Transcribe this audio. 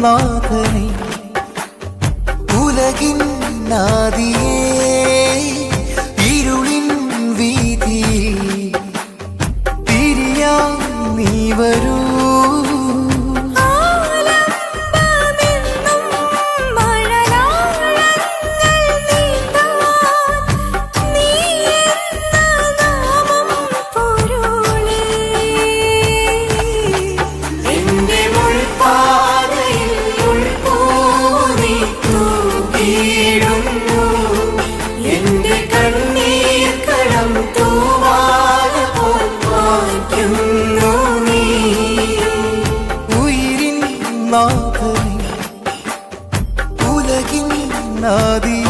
നാഥനെ ഉലകിൻ നാദിയേ ഇരുളിൻ വീതിയിൽ തിരിയാൻ നീ വരൂ. നാഥനെ ഉലകിൻ നാദി